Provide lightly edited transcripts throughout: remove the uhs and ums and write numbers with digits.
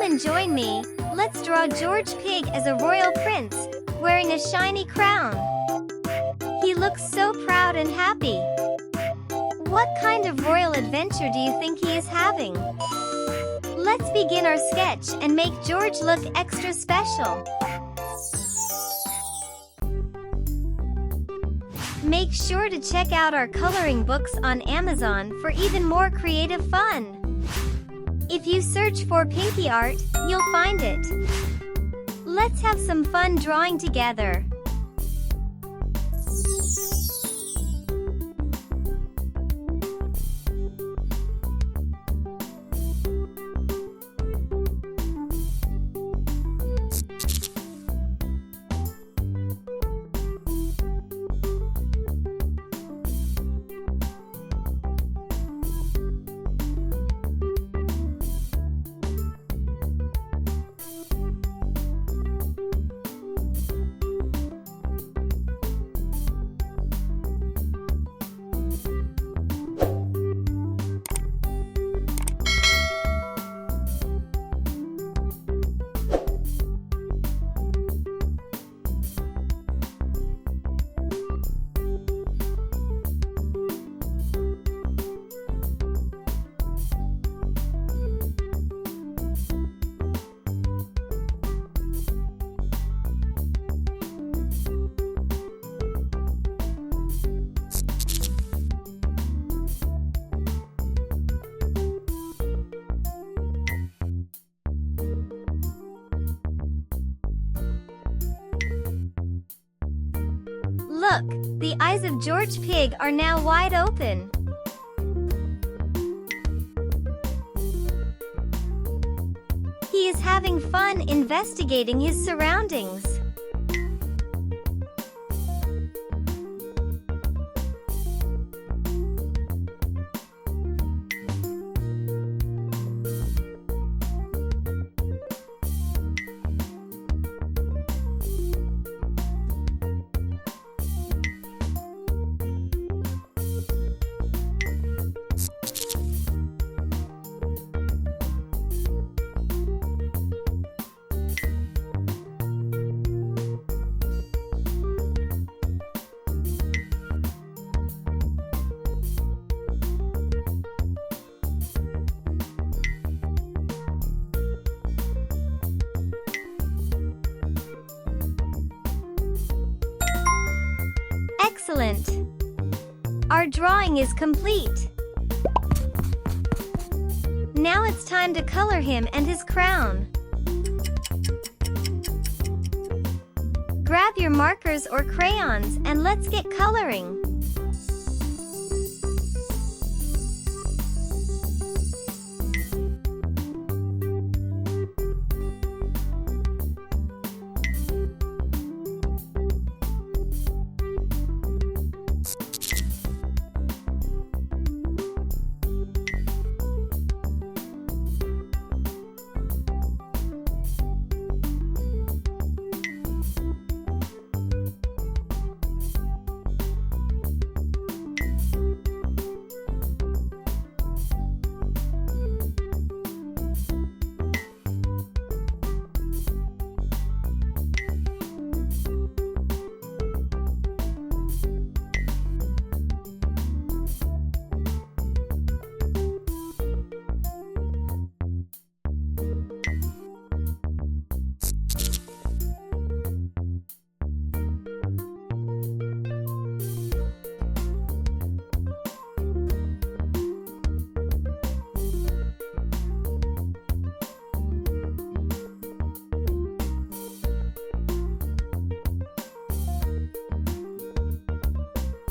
and join me. Let's draw George Pig as a royal prince, wearing a shiny crown. He looks so proud and happy. What kind of royal adventure do you think he is having? Let's begin our sketch and make George look extra special. Make sure to check out our coloring books on Amazon for even more creative fun. If you search for Pinky Art, you'll find it. Let's have some fun drawing together. Look, the eyes of George Pig are now wide open. He is having fun investigating his surroundings. Excellent! Our drawing is complete. Now it's time to color him and his crown. Grab your markers or crayons and let's get coloring.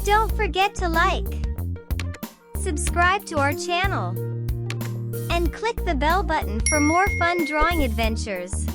Don't forget to like, subscribe to our channel, and click the bell button for more fun drawing adventures.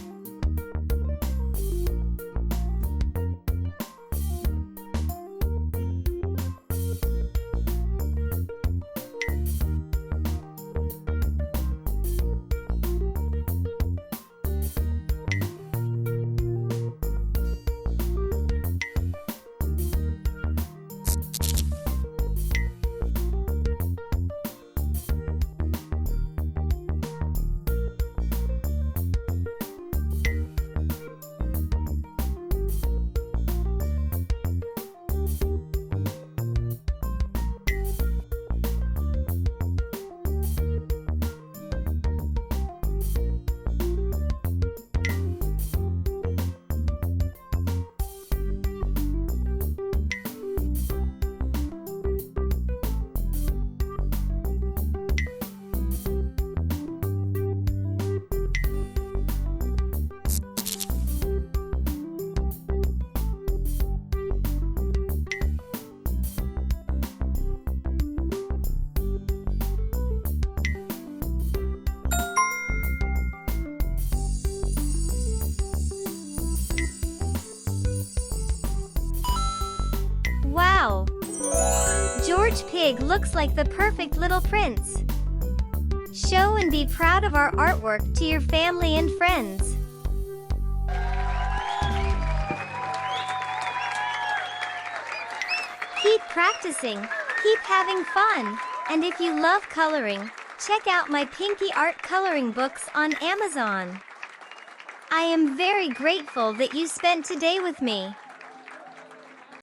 George Pig looks like the perfect little prince. Show and be proud of our artwork to your family and friends. Keep practicing, keep having fun, and if you love coloring, check out my Pinky Art coloring books on Amazon. I am very grateful that you spent today with me.